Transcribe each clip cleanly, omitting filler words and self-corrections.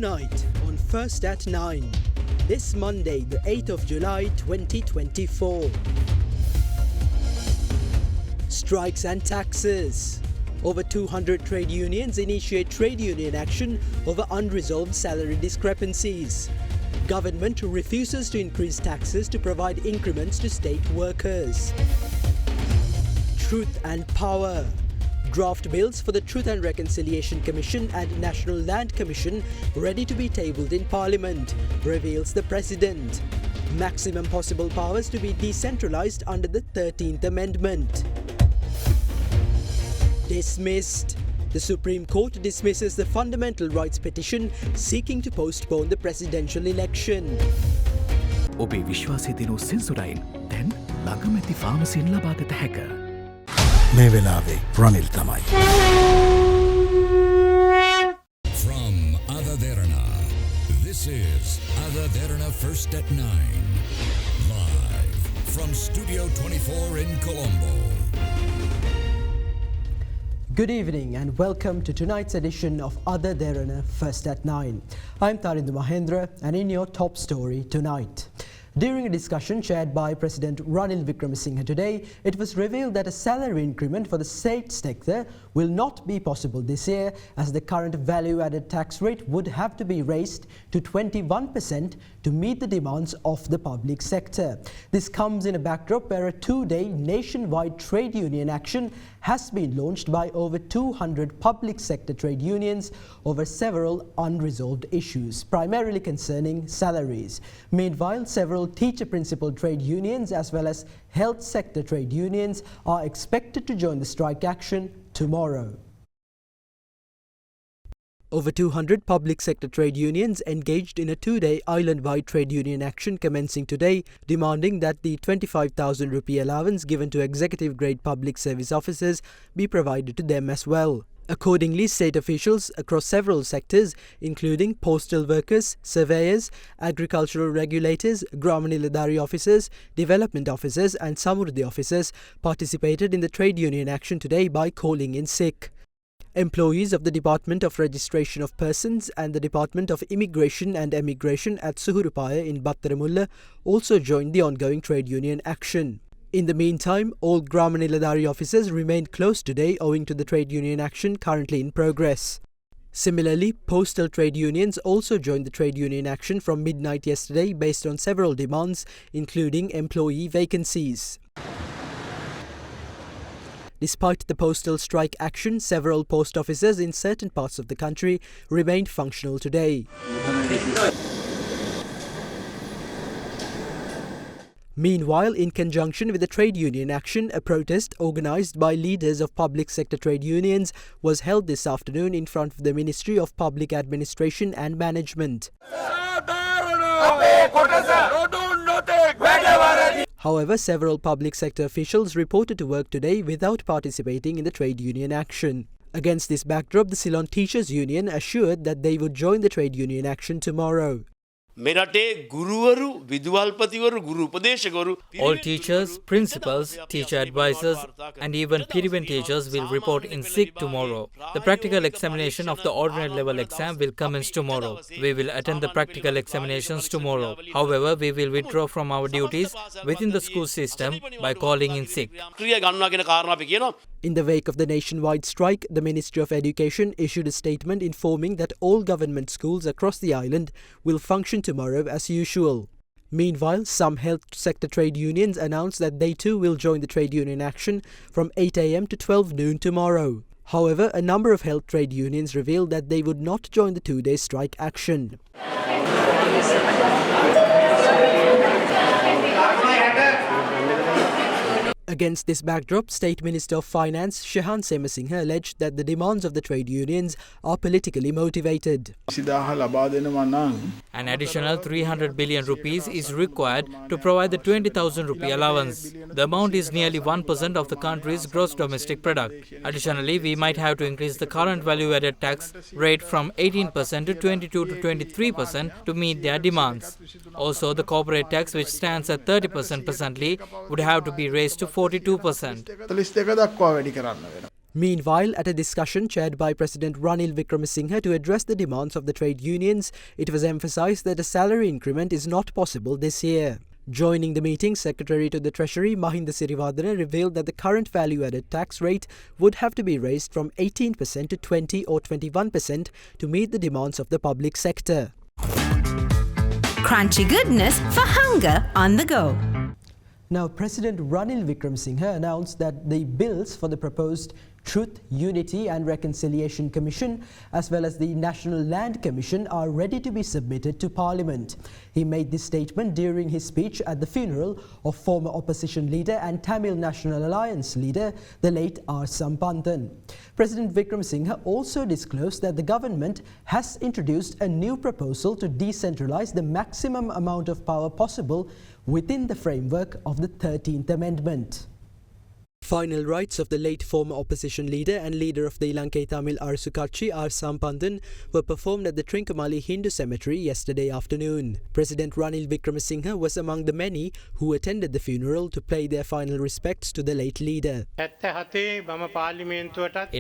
Tonight on First at 9. This Monday, the 8th of July 2024. Strikes and taxes. Over 200 trade unions initiate trade union action over unresolved salary discrepancies. Government refuses to increase taxes to provide increments to state workers. Truth and power. Draft bills for the Truth and Reconciliation Commission and National Land Commission ready to be tabled in Parliament, reveals the President. Maximum possible powers to be decentralised under the 13th Amendment. Dismissed. The Supreme Court dismisses the fundamental rights petition seeking to postpone the presidential election. ඔබේ විශ්වාසය දිනූ සෙන්සුරයින් දැන් ළඟමැති ෆාමසියෙන් ලබාගත හැක. මේ වෙලාවේ රනිල් තමයි. From Derana, this is Derana First at 9. Live from Studio 24 in Colombo. Good evening and welcome to tonight's edition of Derana First at 9. I'm Tarindu Mahendra and in your top story tonight. During a discussion chaired by President Ranil Wickremesinghe today, it was revealed that a salary increment for the state sector will not be possible this year as the current value-added tax rate would have to be raised to 21% to meet the demands of the public sector. This comes in a backdrop where a two-day nationwide trade union action has been launched by over 200 public sector trade unions over several unresolved issues, primarily concerning salaries. Meanwhile, several teacher principal trade unions as well as health sector trade unions are expected to join the strike action tomorrow. Over 200 public sector trade unions engaged in a two-day island-wide trade union action commencing today, demanding that the 25,000 rupee allowance given to executive-grade public service officers be provided to them as well. Accordingly, state officials across several sectors, including postal workers, surveyors, agricultural regulators, Grama officers, development officers and Samurdhi officers, participated in the trade union action today by calling in sick. Employees of the Department of Registration of Persons and the Department of Immigration and Emigration at Suhurupaya in Battaramulla also joined the ongoing trade union action. In the meantime, all Grama officers remained closed today owing to the trade union action currently in progress. Similarly, postal trade unions also joined the trade union action from midnight yesterday based on several demands, including employee vacancies. Despite the postal strike action, several post offices in certain parts of the country remained functional today. Meanwhile, in conjunction with the trade union action, a protest organised by leaders of public sector trade unions was held this afternoon in front of the Ministry of Public Administration and Management. However, several public sector officials reported to work today without participating in the trade union action. Against this backdrop, the Salon Teachers Union assured that they would join the trade union action tomorrow. All teachers, principals, teacher advisors and even Pirivan teachers will report in sick tomorrow. The practical examination of the ordinary level exam will commence tomorrow. We will attend the practical examinations tomorrow. However, we will withdraw from our duties within the school system by calling in sick. In the wake of the nationwide strike, the Ministry of Education issued a statement informing that all government schools across the island will function tomorrow as usual. Meanwhile, some health sector trade unions announced that they too will join the trade union action from 8 am to 12 noon tomorrow. However, a number of health trade unions revealed that they would not join the two-day strike action. Against this backdrop, State Minister of Finance Shehan Semesinghe alleged that the demands of the trade unions are politically motivated. An additional 300 billion rupees is required to provide the 20,000 rupee allowance. The amount is nearly 1% of the country's gross domestic product. Additionally, we might have to increase the current value-added tax rate from 18% to 22 to 23% to meet their demands. Also, the corporate tax, which stands at 30% presently, would have to be raised to 42%. Meanwhile, at a discussion chaired by President Ranil Wickremesinghe to address the demands of the trade unions, it was emphasized that a salary increment is not possible this year. Joining the meeting, Secretary to the Treasury Mahinda Siriwardana revealed that the current value-added tax rate would have to be raised from 18% to 20 or 21% to meet the demands of the public sector. Crunchy goodness for hunger on the go. Now, President Ranil Wickremesinghe announced that the bills for the proposed Truth, Unity and Reconciliation Commission as well as the National Land Commission are ready to be submitted to Parliament. He made this statement during his speech at the funeral of former opposition leader and Tamil National Alliance leader, the late R. Sampanthan. President Wickremesinghe also disclosed that the government has introduced a new proposal to decentralise the maximum amount of power possible within the framework of the 13th Amendment. Final rites of the late former opposition leader and leader of the Lanka Tamil Arsu Katchi R. Sampanthan were performed at the Trincomalee Hindu Cemetery yesterday afternoon. President Ranil Wickremesinghe was among the many who attended the funeral to pay their final respects to the late leader. In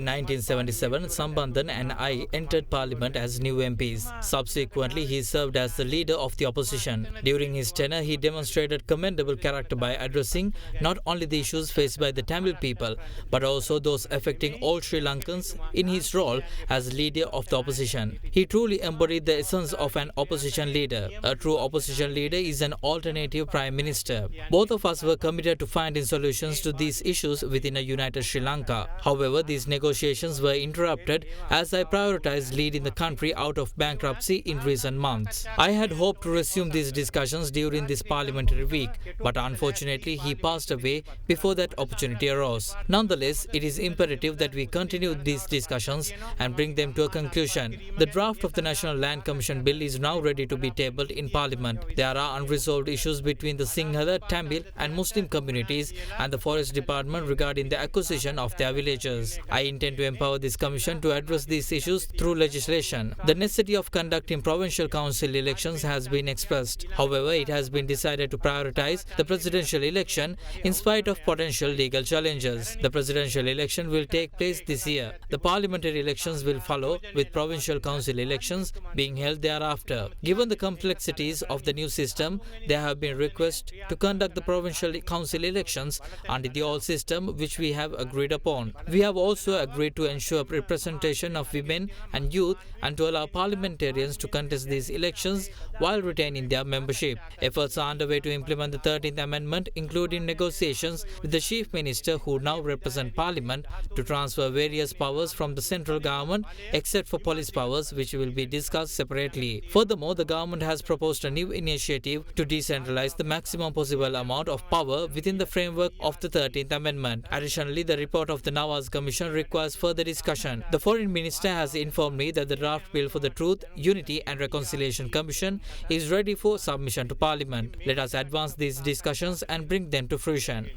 1977, Sampanthan and I entered Parliament as new MPs. Subsequently, he served as the leader of the opposition. During his tenure, he demonstrated commendable character by addressing not only the issues faced by the Tamil people, but also those affecting all Sri Lankans in his role as leader of the opposition. He truly embodied the essence of an opposition leader. A true opposition leader is an alternative prime minister. Both of us were committed to finding solutions to these issues within a united Sri Lanka. However, these negotiations were interrupted as I prioritized leading the country out of bankruptcy in recent months. I had hoped to resume these discussions during this parliamentary week, but unfortunately he passed away before that opportunity arose. Nonetheless, it is imperative that we continue these discussions and bring them to a conclusion. The draft of the National Land Commission Bill is now ready to be tabled in Parliament. There are unresolved issues between the Sinhala, Tamil and Muslim communities and the Forest Department regarding the acquisition of their villages. I intend to empower this commission to address these issues through legislation. The necessity of conducting provincial council elections has been expressed. However, it has been decided to prioritize the presidential election in spite of potential legal challenges. The presidential election will take place this year. The parliamentary elections will follow, with provincial council elections being held thereafter. Given the complexities of the new system, there have been requests to conduct the provincial council elections under the old system, which we have agreed upon. We have also agreed to ensure representation of women and youth and to allow parliamentarians to contest these elections while retaining their membership. Efforts are underway to implement the 13th Amendment, including negotiations with the Chief Minister, who now represent Parliament, to transfer various powers from the central government except for police powers, which will be discussed separately. Furthermore, the government has proposed a new initiative to decentralize the maximum possible amount of power within the framework of the 13th Amendment. Additionally, the report of the Nawaz Commission requires further discussion. The Foreign Minister has informed me that the draft bill for the Truth, Unity and Reconciliation Commission is ready for submission to Parliament. Let us advance these discussions and bring them to fruition.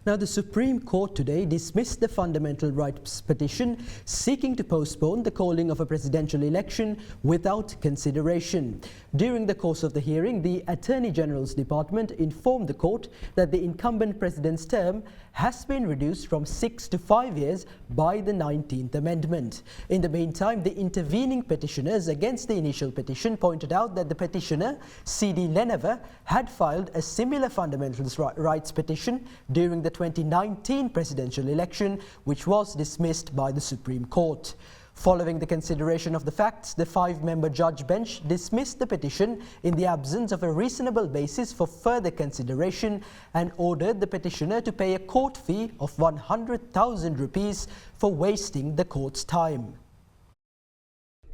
Now, the Supreme Court today dismissed the fundamental rights petition seeking to postpone the calling of a presidential election without consideration. During the course of the hearing, the Attorney General's Department informed the court that the incumbent president's term has been reduced from 6 to 5 years by the 19th Amendment. In the meantime, the intervening petitioners against the initial petition pointed out that the petitioner, C.D. Lenever, had filed a similar fundamental rights petition during the 2019 presidential election, which was dismissed by the Supreme Court. Following the consideration of the facts, the 5-member judge bench dismissed the petition in the absence of a reasonable basis for further consideration and ordered the petitioner to pay a court fee of 100,000 rupees for wasting the court's time.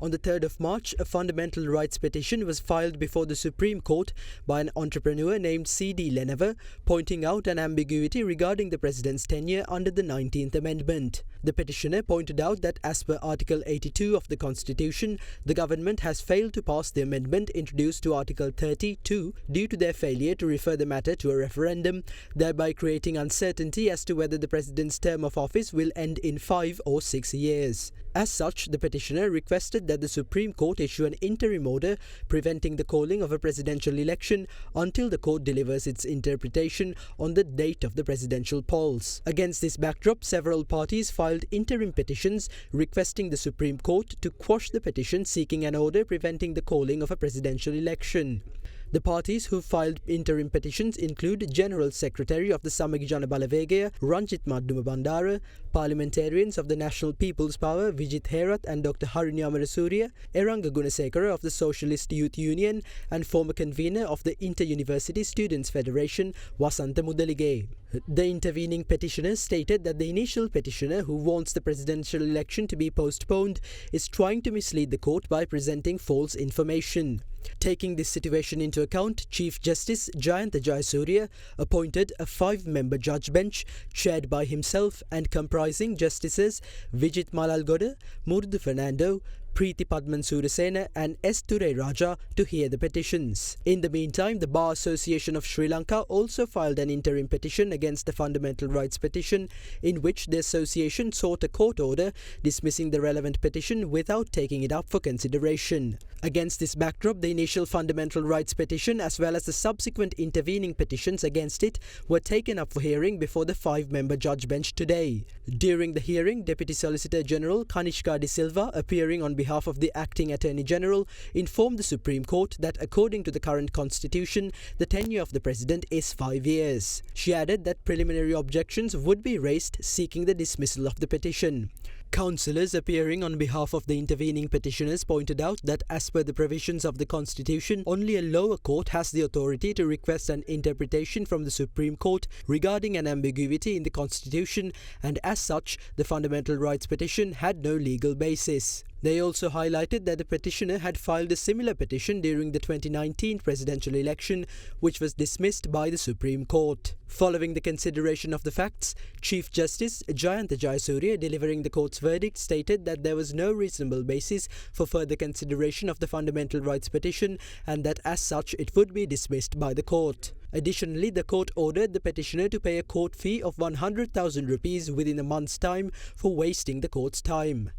On the 3rd of March, a fundamental rights petition was filed before the Supreme Court by an entrepreneur named C.D. Lenever, pointing out an ambiguity regarding the president's tenure under the 19th Amendment. The petitioner pointed out that as per Article 82 of the Constitution, the government has failed to pass the amendment introduced to Article 32 due to their failure to refer the matter to a referendum, thereby creating uncertainty as to whether the president's term of office will end in 5 or 6 years. As such, the petitioner requested that the Supreme Court issue an interim order preventing the calling of a presidential election until the court delivers its interpretation on the date of the presidential polls. Against this backdrop, several parties filed interim petitions requesting the Supreme Court to quash the petition seeking an order preventing the calling of a presidential election. The parties who filed interim petitions include General Secretary of the Samagi Jana Balawegaya, Ranjit Madduma Bandara, parliamentarians of the National People's Power, Vijit Herath and Dr. Harini Amarasuriya, Eranga Gunasekara of the Socialist Youth Union, and former convener of the Inter-University Students' Federation, Wasanta Mudalige. The intervening petitioner stated that the initial petitioner, who wants the presidential election to be postponed, is trying to mislead the court by presenting false information. Taking this situation into account, Chief Justice Jayanta Jayasuriya appointed a 5-member judge bench chaired by himself and comprising Justices Vijit Malalgoda, Murdu Fernando, Preeti Padman Surasena and S. Ture Raja to hear the petitions. In the meantime, the Bar Association of Sri Lanka also filed an interim petition against the Fundamental Rights Petition, in which the association sought a court order dismissing the relevant petition without taking it up for consideration. Against this backdrop, the initial Fundamental Rights Petition as well as the subsequent intervening petitions against it were taken up for hearing before the 5-member judge bench today. During the hearing, Deputy Solicitor General Kanishka De Silva, appearing on behalf of the Acting Attorney General, informed the Supreme Court that according to the current constitution, the tenure of the President is 5 years. She added that preliminary objections would be raised seeking the dismissal of the petition. Councillors appearing on behalf of the intervening petitioners pointed out that as per the provisions of the Constitution, only a lower court has the authority to request an interpretation from the Supreme Court regarding an ambiguity in the Constitution, and as such, the Fundamental Rights Petition had no legal basis. They also highlighted that the petitioner had filed a similar petition during the 2019 presidential election, which was dismissed by the Supreme Court. Following the consideration of the facts, Chief Justice Jayanta Jayasuriya, delivering the court's verdict, stated that there was no reasonable basis for further consideration of the Fundamental Rights Petition and that as such it would be dismissed by the court. Additionally, the court ordered the petitioner to pay a court fee of 100,000 rupees within a month's time for wasting the court's time.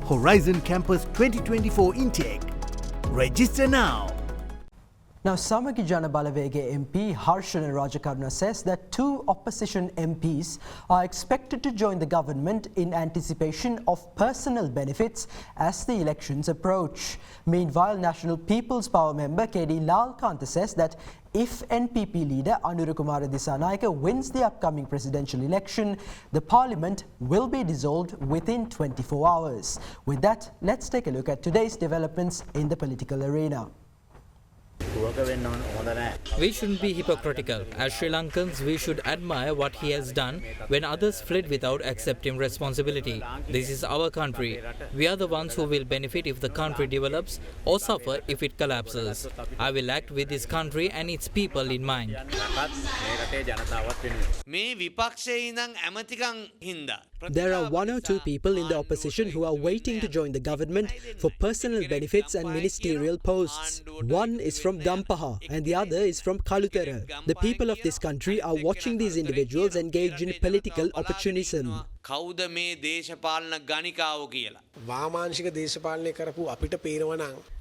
Horizon Campus 2024 intake. Register now. Now, Samagi Jana Balawegaya MP Harshana Rajakaruna says that 2 opposition MPs are expected to join the government in anticipation of personal benefits as the elections approach. Meanwhile, National People's Power member KD Lalkantha says that if NPP leader Anurukumara Dissanayake wins the upcoming presidential election, the parliament will be dissolved within 24 hours. With that, let's take a look at today's developments in the political arena. We shouldn't be hypocritical. As Sri Lankans, we should admire what he has done when others fled without accepting responsibility. This is our country. We are the ones who will benefit if the country develops or suffer if it collapses. I will act with this country and its people in mind. There are 1 or 2 people in the opposition who are waiting to join the government for personal benefits and ministerial posts. One is from Gampaha and the other is from Kalutara. The people of this country are watching these individuals engage in political opportunism.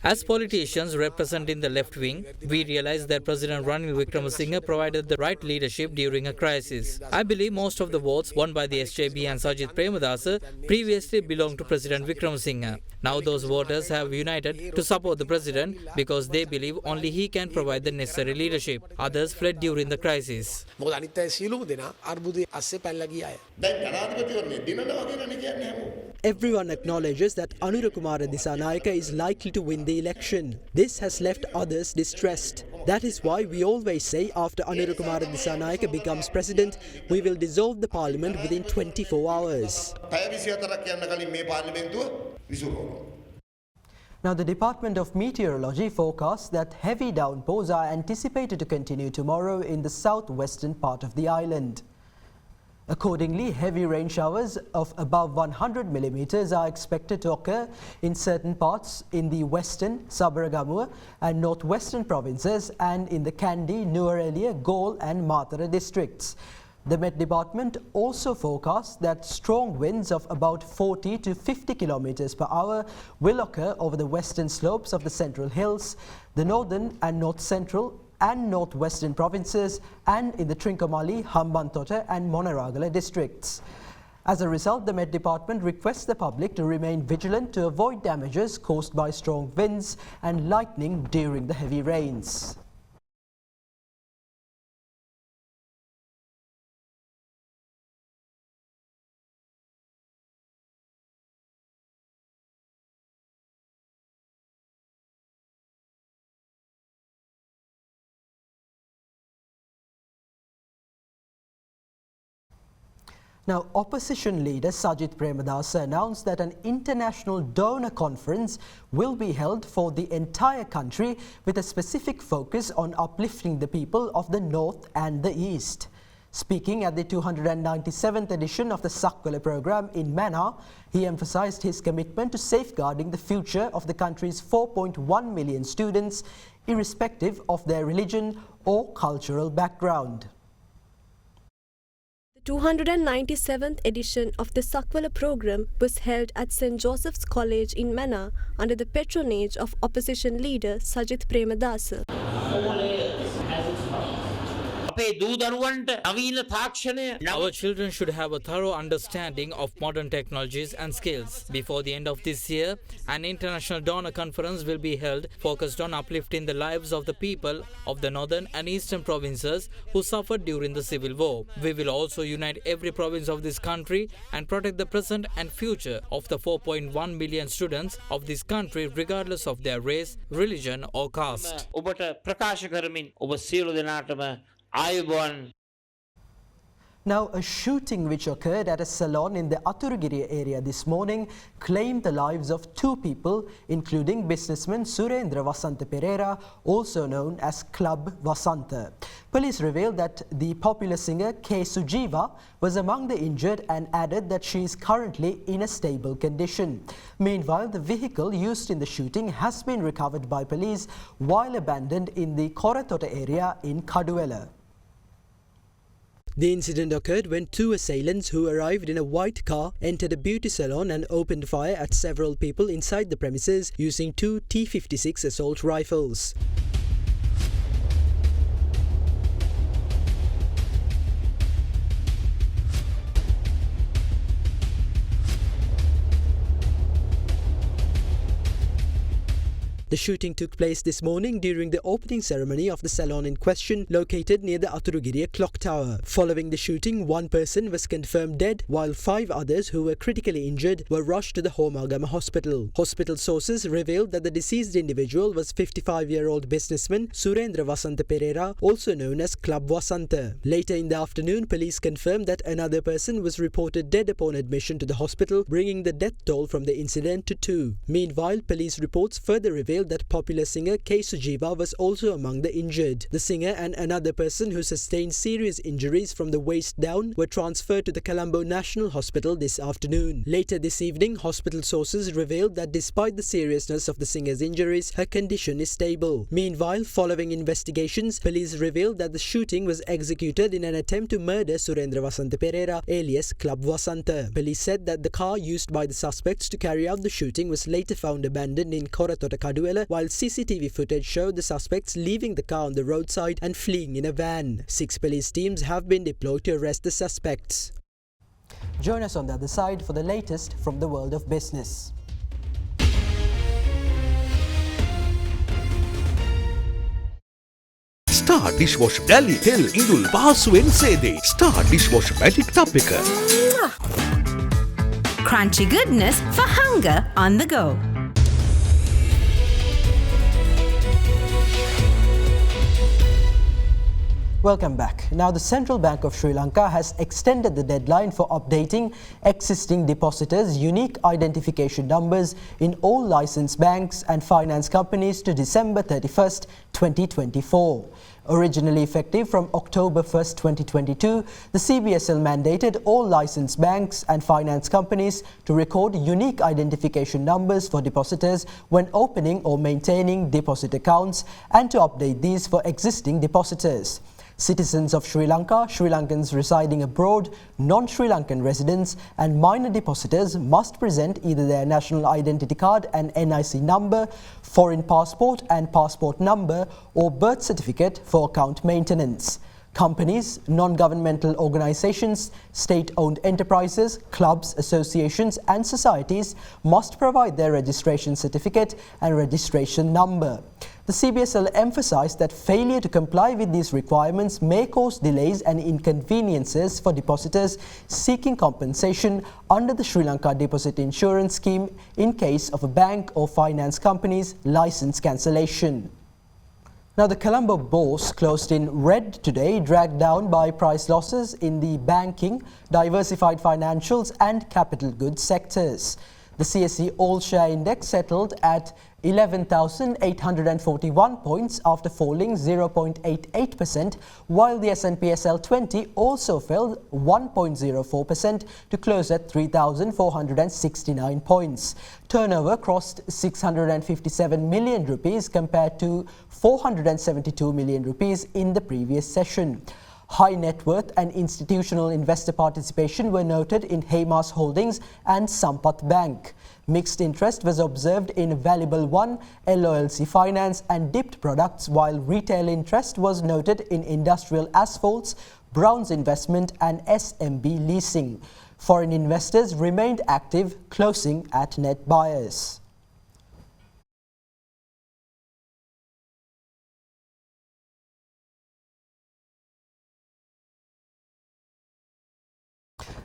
As politicians representing the left wing, we realize that President Ranil Wickremesinghe provided the right leadership during a crisis. I believe most of the votes won by the SJB and Sajith Premadasa previously belonged to President Wickremesinghe. Now those voters have united to support the president because they believe only he can provide the necessary leadership. Others fled during the crisis. Everyone acknowledges that Anurukumara Dissanayake is likely to win the election. This has left others distressed. That is why we always say after Anurukumara Dissanayake becomes president, we will dissolve the parliament within 24 hours. Now, the Department of Meteorology forecasts that heavy downpours are anticipated to continue tomorrow in the southwestern part of the island. Accordingly, heavy rain showers of above 100 millimeters are expected to occur in certain parts in the western, Sabaragamuwa and northwestern provinces and in the Kandy, Nuwara Eliya, Galle and Matara districts. The Met Department also forecasts that strong winds of about 40 to 50 kilometers per hour will occur over the western slopes of the Central Hills, the northern and north central and northwestern provinces, and in the Trincomalee, Hambantota and Monaragala districts. As a result, the Met Department requests the public to remain vigilant to avoid damages caused by strong winds and lightning during the heavy rains. Now, opposition leader Sajith Premadasa announced that an international donor conference will be held for the entire country with a specific focus on uplifting the people of the North and the East. Speaking at the 297th edition of the Sakwala program in Mannar, he emphasized his commitment to safeguarding the future of the country's 4.1 million students, irrespective of their religion or cultural background. The 297th edition of the Sakwala program was held at St. Joseph's College in Mannar under the patronage of opposition leader Sajith Premadasa. Our children should have a thorough understanding of modern technologies and skills. Before the end of this year, an international donor conference will be held focused on uplifting the lives of the people of the northern and eastern provinces who suffered during the civil war. We will also unite every province of this country and protect the present and future of the 4.1 million students of this country regardless of their race, religion or caste. Now, a shooting which occurred at a salon in the Aturugiri area this morning claimed the lives of two people, including businessman Surendra Vasanta Pereira, also known as Club Vasanta. Police revealed that the popular singer K. Sujiva was among the injured and added that she is currently in a stable condition. Meanwhile, the vehicle used in the shooting has been recovered by police while abandoned in the Koratota area in Kaduwela. The incident occurred when two assailants who arrived in a white car entered a beauty salon and opened fire at several people inside the premises using two T-56 assault rifles. The shooting took place this morning during the opening ceremony of the salon in question, located near the Aturugiri clock tower. Following the shooting, one person was confirmed dead, while 5 others who were critically injured were rushed to the Homagama hospital. Hospital sources revealed that the deceased individual was 55-year-old businessman Surendra Vasanta Pereira, also known as Club Vasanta. Later in the afternoon, police confirmed that another person was reported dead upon admission to the hospital, bringing the death toll from the incident to 2. Meanwhile, police reports further revealed that popular singer K. Sujiva was also among the injured. The singer and another person who sustained serious injuries from the waist down were transferred to the Colombo National Hospital this afternoon. Later this evening, hospital sources revealed that despite the seriousness of the singer's injuries, her condition is stable. Meanwhile, following investigations, police revealed that the shooting was executed in an attempt to murder Surendra Vasanta Pereira, alias Club Vasanta. Police said that the car used by the suspects to carry out the shooting was later found abandoned in Koratota Kaduwela, while CCTV footage showed the suspects leaving the car on the roadside and fleeing in a van. 6 police teams have been deployed to arrest the suspects. Join us on the other side for the latest from the world of business. Star Dishwasher Dali Tel Indul Pahasuwen Sede. Star Dishwasher Magic Tub එක. Crunchy goodness for hunger on the go. Welcome back. Now, the Central Bank of Sri Lanka has extended the deadline for updating existing depositors' unique identification numbers in all licensed banks and finance companies to December 31st, 2024. Originally effective from October 1st, 2022, the CBSL mandated all licensed banks and finance companies to record unique identification numbers for depositors when opening or maintaining deposit accounts and to update these for existing depositors. Citizens of Sri Lanka, Sri Lankans residing abroad, non-Sri Lankan residents and minor depositors must present either their national identity card and NIC number, foreign passport and passport number or birth certificate for account maintenance. Companies, non-governmental organizations, state-owned enterprises, clubs, associations and societies must provide their registration certificate and registration number. The CBSL emphasised that failure to comply with these requirements may cause delays and inconveniences for depositors seeking compensation under the Sri Lanka Deposit Insurance Scheme in case of a bank or finance company's licence cancellation. Now, the Colombo Bourse closed in red today, dragged down by price losses in the banking, diversified financials and capital goods sectors. The CSE All-Share Index settled at 11,841 points after falling 0.88%, while the S&P SL 20 also fell 1.04% to close at 3,469 points. Turnover crossed 657 million rupees compared to 472 million rupees in the previous session. High net worth and institutional investor participation were noted in Heymas Holdings and Sampath Bank. Mixed interest was observed in Valuable One, LOLC Finance and Dipped Products, while retail interest was noted in Industrial Asphalts, Browns Investment and SMB Leasing. Foreign investors remained active, closing at net buyers.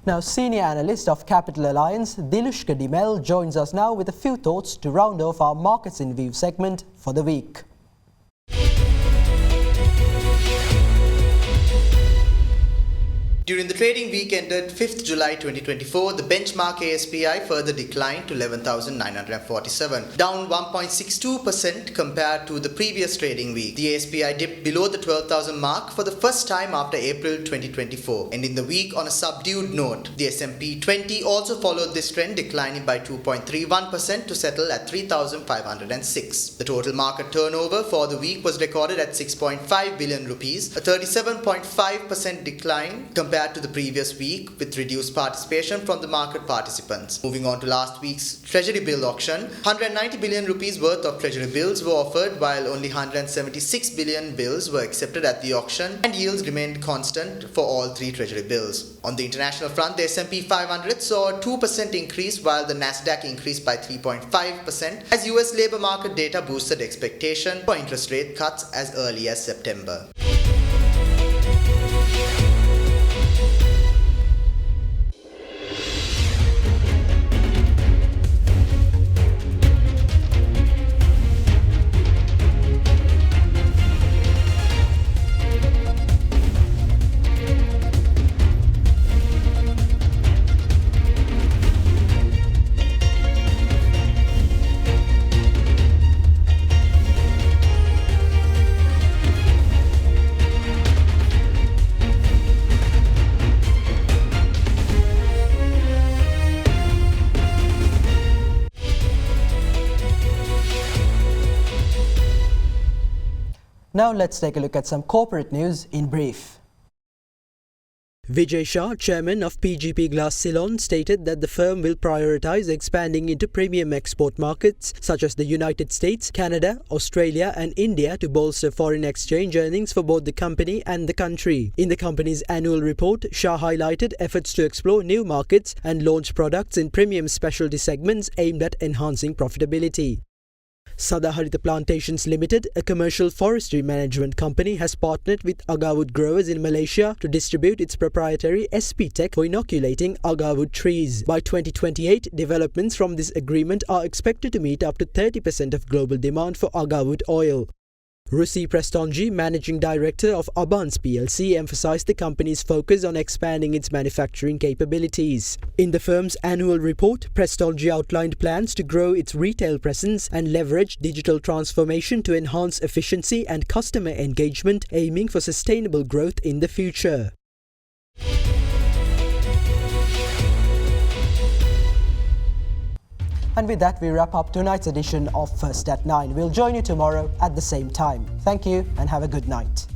Now, senior analyst of Capital Alliance, Dilushka Dimel, joins us now with a few thoughts to round off our Markets in View segment for the week. During the trading week ended 5th July 2024, the benchmark ASPI further declined to 11,947, down 1.62% compared to the previous trading week. The ASPI dipped below the 12,000 mark for the first time after April 2024, ending the week on a subdued note. The S&P 20 also followed this trend, declining by 2.31% to settle at 3,506. The total market turnover for the week was recorded at 6.5 billion rupees, a 37.5% decline compared to the previous week, with reduced participation from the market participants. Moving on to last week's Treasury bill auction, 190 billion rupees worth of Treasury bills were offered, while only 176 billion bills were accepted at the auction, and yields remained constant for all three Treasury bills. On the international front, the S&P 500 saw a 2% increase, while the Nasdaq increased by 3.5% as US labour market data boosted expectation for interest rate cuts as early as September. Now let's take a look at some corporate news in brief. Vijay Shah, chairman of PGP Glass Salon, stated that the firm will prioritize expanding into premium export markets such as the United States, Canada, Australia and India to bolster foreign exchange earnings for both the company and the country. In the company's annual report, Shah highlighted efforts to explore new markets and launch products in premium specialty segments aimed at enhancing profitability. Sadaharita Plantations Limited, a commercial forestry management company, has partnered with agarwood growers in Malaysia to distribute its proprietary SP Tech for inoculating agarwood trees. By 2028, developments from this agreement are expected to meet up to 30% of global demand for agarwood oil. Rusi Prestonji, managing director of Abans plc, emphasized the company's focus on expanding its manufacturing capabilities. In the firm's annual report, Prestonji outlined plans to grow its retail presence and leverage digital transformation to enhance efficiency and customer engagement, aiming for sustainable growth in the future. And with that, we wrap up tonight's edition of First at 9. We'll join you tomorrow at the same time. Thank you and have a good night.